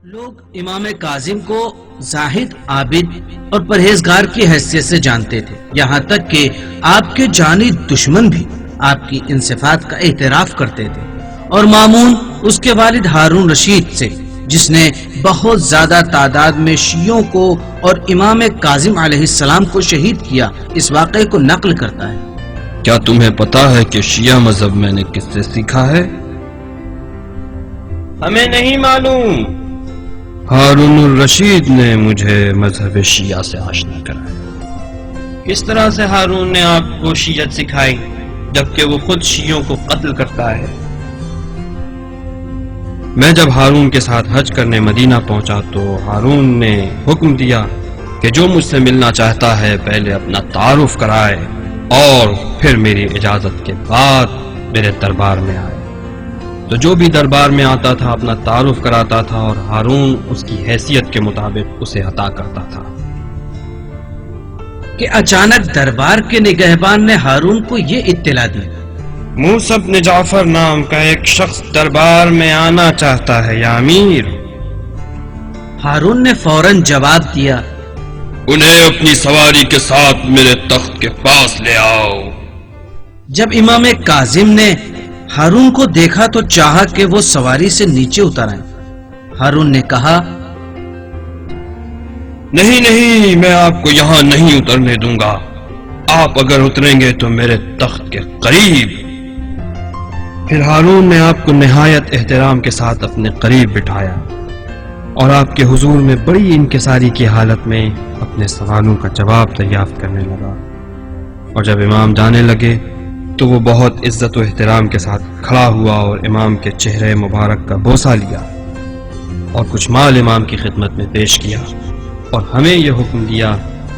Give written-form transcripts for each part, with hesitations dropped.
لوگ امام کاظم کو زاہد، عابد اور پرہیزگار کی حیثیت سے جانتے تھے، یہاں تک کہ آپ کے جانی دشمن بھی آپ کی ان صفات کا اعتراف کرتے تھے۔ اور مامون اس کے والد ہارون رشید سے، جس نے بہت زیادہ تعداد میں شیعوں کو اور امام کاظم علیہ السلام کو شہید کیا، اس واقعے کو نقل کرتا ہے۔ کیا تمہیں پتا ہے کہ شیعہ مذہب میں نے کس سے سیکھا ہے؟ ہمیں نہیں معلوم۔ ہارون الرشید نے مجھے مذہب شیعہ سے آشنا کرایا۔ کس طرح سے ہارون نے آپ کو شیعت سکھائی جبکہ وہ خود شیعوں کو قتل کرتا ہے؟ میں جب ہارون کے ساتھ حج کرنے مدینہ پہنچا تو ہارون نے حکم دیا کہ جو مجھ سے ملنا چاہتا ہے پہلے اپنا تعارف کرائے اور پھر میری اجازت کے بعد میرے دربار میں آئے۔ تو جو بھی دربار میں آتا تھا اپنا تعارف کراتا تھا اور ہارون اس کی حیثیت کے مطابق اسے عطا کرتا تھا۔ کہ اچانک دربار کے نگہبان نے ہارون کو یہ اطلاع دی۔ موسیٰ بن جعفر نام کا ایک شخص دربار میں آنا چاہتا ہے یا امیر۔ ہارون نے فوراً جواب دیا، انہیں اپنی سواری کے ساتھ میرے تخت کے پاس لے آؤ۔ جب امام کاظم نے ہارون کو دیکھا تو چاہا کہ وہ سواری سے نیچے اتر آئیں۔ ہارون نے کہا، نہیں، میں آپ کو یہاں نہیں اترنے دوں گا۔ آپ اگر اتریں گے تو میرے تخت کے قریب۔ پھر ہارون نے آپ کو نہایت احترام کے ساتھ اپنے قریب بٹھایا اور آپ کے حضور میں بڑی انکساری کی حالت میں اپنے سوالوں کا جواب دریافت کرنے لگا۔ اور جب امام جانے لگے تو وہ بہت عزت و احترام کے ساتھ کھڑا ہوا اور امام کے چہرے مبارک کا بوسہ لیا اور کچھ مال امام کی خدمت میں پیش کیا اور ہمیں یہ حکم دیا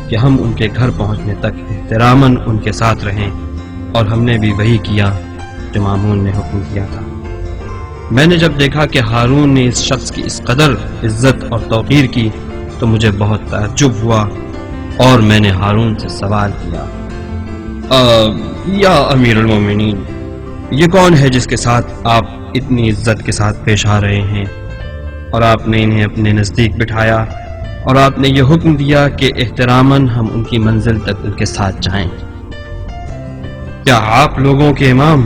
کہ ہم ان کے گھر پہنچنے تک احتراماً ان کے ساتھ رہیں، اور ہم نے بھی وہی کیا جو مامون نے حکم دیا تھا۔ میں نے جب دیکھا کہ ہارون نے اس شخص کی اس قدر عزت اور توقیر کی تو مجھے بہت تعجب ہوا اور میں نے ہارون سے سوال کیا، یا امیر المومنین، یہ کون ہے جس کے ساتھ آپ اتنی عزت کے ساتھ پیش آ رہے ہیں؟ اور آپ نے انہیں اپنے نزدیک بٹھایا اور آپ نے یہ حکم دیا کہ احتراماً ہم ان کی منزل تک ان کے ساتھ جائیں۔ کیا آپ لوگوں کے امام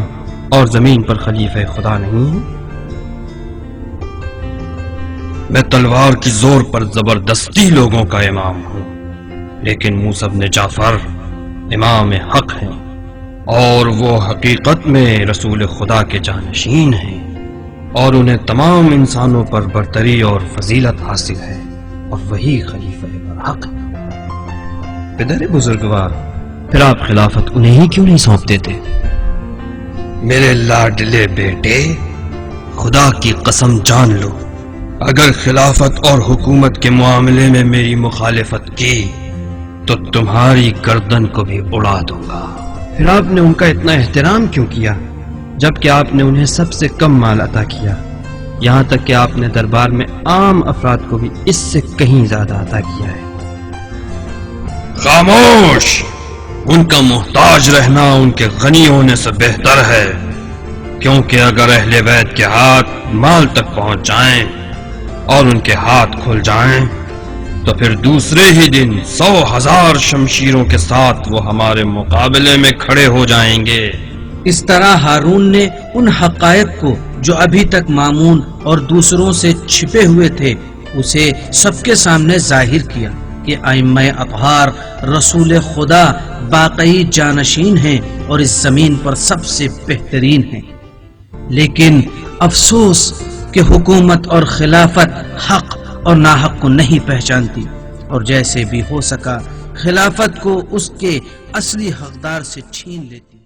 اور زمین پر خلیفہ خدا نہیں ہیں؟ میں تلوار کی زور پر زبردستی لوگوں کا امام ہوں، لیکن موسیٰ بن جعفر امام حق ہیں اور وہ حقیقت میں رسول خدا کے جانشین ہیں اور انہیں تمام انسانوں پر برتری اور فضیلت حاصل ہے اور وہی خلیفہ برحق ہے۔ پدر بزرگوار، پھر آپ خلافت انہیں ہی کیوں نہیں سونپ دیتے؟ میرے لاڈلے بیٹے، خدا کی قسم جان لو، اگر خلافت اور حکومت کے معاملے میں میری مخالفت کی تو تمہاری گردن کو بھی اڑا دوں گا۔ پھر آپ نے ان کا اتنا احترام کیوں کیا جبکہ آپ نے انہیں سب سے کم مال عطا کیا، یہاں تک کہ آپ نے دربار میں عام افراد کو بھی اس سے کہیں زیادہ عطا کیا ہے؟ خاموش! ان کا محتاج رہنا ان کے غنی ہونے سے بہتر ہے، کیونکہ اگر اہل بیت کے ہاتھ مال تک پہنچ جائیں اور ان کے ہاتھ کھل جائیں تو پھر دوسرے ہی دن 100,000 شمشیروں کے ساتھ وہ ہمارے مقابلے میں کھڑے ہو جائیں گے۔ اس طرح ہارون نے ان حقائق کو جو ابھی تک مامون اور دوسروں سے چھپے ہوئے تھے اسے سب کے سامنے ظاہر کیا کہ ائمہ اطہار رسول خدا باقی جانشین ہیں اور اس زمین پر سب سے بہترین ہیں۔ لیکن افسوس کہ حکومت اور خلافت حق اور ناحق کو نہیں پہچانتی، اور جیسے بھی ہو سکا خلافت کو اس کے اصلی حقدار سے چھین لیتی۔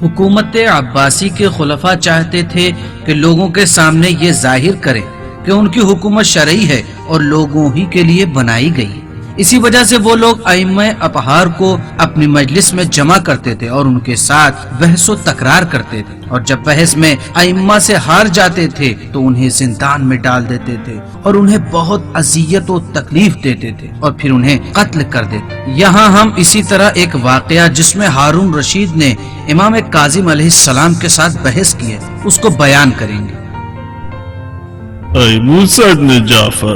حکومت عباسی کے خلفاء چاہتے تھے کہ لوگوں کے سامنے یہ ظاہر کریں کہ ان کی حکومت شرعی ہے اور لوگوں ہی کے لیے بنائی گئی۔ اسی وجہ سے وہ لوگ ائمہ اطہار کو اپنی مجلس میں جمع کرتے تھے اور ان کے ساتھ بحث و تکرار کرتے تھے، اور جب بحث میں ائمہ سے ہار جاتے تھے تو انہیں زندان میں ڈال دیتے تھے اور انہیں بہت اذیت و تکلیف دیتے تھے اور پھر انہیں قتل کر دیتے۔ یہاں ہم اسی طرح ایک واقعہ جس میں ہارون رشید نے امام کاظم علیہ السلام کے ساتھ بحث کی ہے اس کو بیان کریں گے۔ اے موسیٰ ابن جعفر،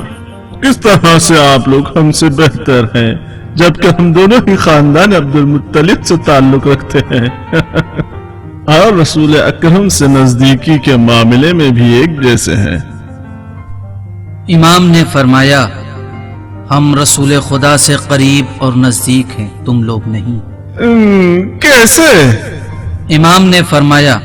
کس طرح سے آپ لوگ ہم سے بہتر ہیں جبکہ ہم دونوں ہی خاندان عبد المطلب سے تعلق رکھتے ہیں اور رسول اکرم سے نزدیکی کے معاملے میں بھی ایک جیسے ہیں۔ امام نے فرمایا ہم رسول خدا سے قریب اور نزدیک ہیں، تم لوگ نہیں۔ کیسے؟ امام نے فرمایا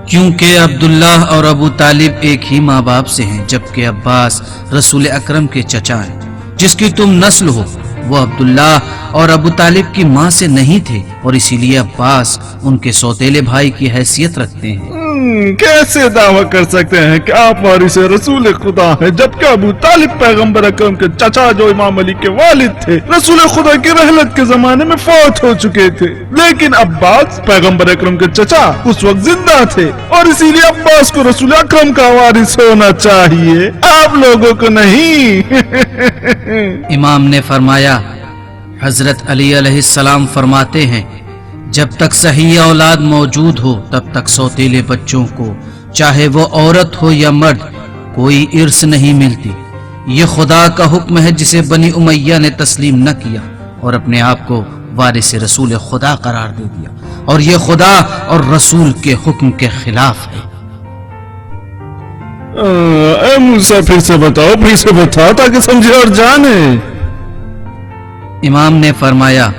کیونکہ عبداللہ اور ابو طالب ایک ہی ماں باپ سے ہیں، جبکہ عباس رسول اکرم کے چچا ہیں۔ جس کی تم نسل ہو وہ عبداللہ اور ابو طالب کی ماں سے نہیں تھے، اور اسی لیے عباس ان کے سوتیلے بھائی کی حیثیت رکھتے ہیں۔ کیسے دعویٰ کر سکتے ہیں کہ آپ وارث رسول خدا ہیں جبکہ ابو طالب پیغمبر اکرم کے چچا جو امام علی کے والد تھے رسول خدا کی رحلت کے زمانے میں فوت ہو چکے تھے، لیکن عباس پیغمبر اکرم کے چچا اس وقت زندہ تھے اور اسی لیے عباس کو رسول اکرم کا وارث ہونا چاہیے، آپ لوگوں کو نہیں۔ امام نے فرمایا حضرت علی علیہ السلام فرماتے ہیں جب تک صحیح اولاد موجود ہو تب تک سوتیلے بچوں کو چاہے وہ عورت ہو یا مرد کوئی ارث نہیں ملتی۔ یہ خدا کا حکم ہے جسے بنی امیہ نے تسلیم نہ کیا اور اپنے آپ کو وارث رسول خدا قرار دے دیا، اور یہ خدا اور رسول کے حکم کے خلاف ہے۔ اے موسیٰ پھر سے بتاؤ تاکہ سمجھے اور جانے۔ امام نے فرمایا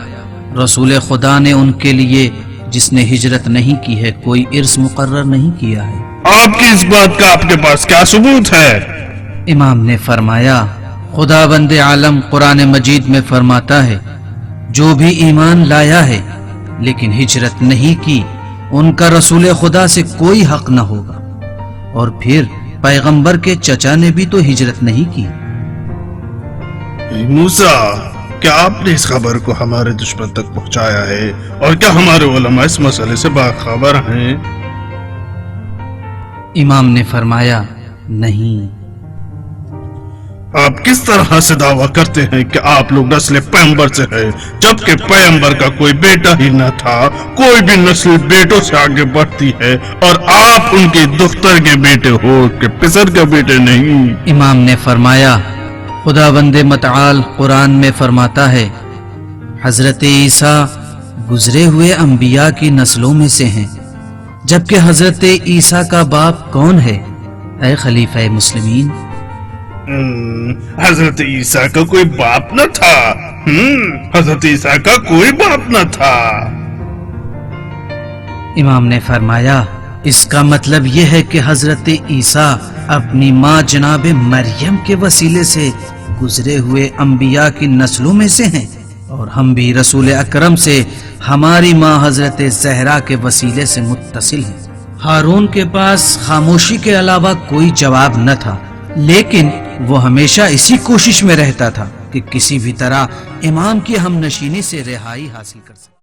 رسول خدا نے ان کے لیے جس نے ہجرت نہیں کی ہے کوئی ارث مقرر نہیں کیا ہے۔ آپ کی اس بات کا آپ کے پاس کیا ثبوت ہے؟ امام نے فرمایا خدا بند عالم قرآن مجید میں فرماتا ہے جو بھی ایمان لایا ہے لیکن ہجرت نہیں کی ان کا رسول خدا سے کوئی حق نہ ہوگا، اور پھر پیغمبر کے چچا نے بھی تو ہجرت نہیں کی۔ موسیٰ، کیا آپ نے اس خبر کو ہمارے دشمن تک پہنچایا ہے اور کیا ہمارے علماء اس مسئلے سے باخبر ہیں؟ امام نے فرمایا نہیں۔ آپ کس طرح سے دعویٰ کرتے ہیں کہ آپ لوگ نسل پیغمبر سے ہیں جبکہ پیغمبر کا کوئی بیٹا ہی نہ تھا؟ کوئی بھی نسل بیٹوں سے آگے بڑھتی ہے اور آپ ان کے دختر کے بیٹے ہو کہ پسر کے بیٹے نہیں۔ امام نے فرمایا خدا بند متعال قرآن میں فرماتا ہے حضرت عیسیٰ گزرے ہوئے انبیاء کی نسلوں میں سے ہیں، جبکہ حضرت عیسیٰ کا باپ کون ہے اے خلیفہ مسلمین؟ حضرت عیسیٰ کا کوئی باپ نہ تھا۔ حضرت عیسیٰ کا کوئی باپ نہ تھا۔ امام نے فرمایا اس کا مطلب یہ ہے کہ حضرت عیسیٰ اپنی ماں جناب مریم کے وسیلے سے گزرے ہوئے انبیاء کی نسلوں میں سے ہیں، اور ہم بھی رسول اکرم سے ہماری ماں حضرت زہرا کے وسیلے سے متصل ہیں۔ ہارون کے پاس خاموشی کے علاوہ کوئی جواب نہ تھا، لیکن وہ ہمیشہ اسی کوشش میں رہتا تھا کہ کسی بھی طرح امام کی ہم نشینی سے رہائی حاصل کر سکے۔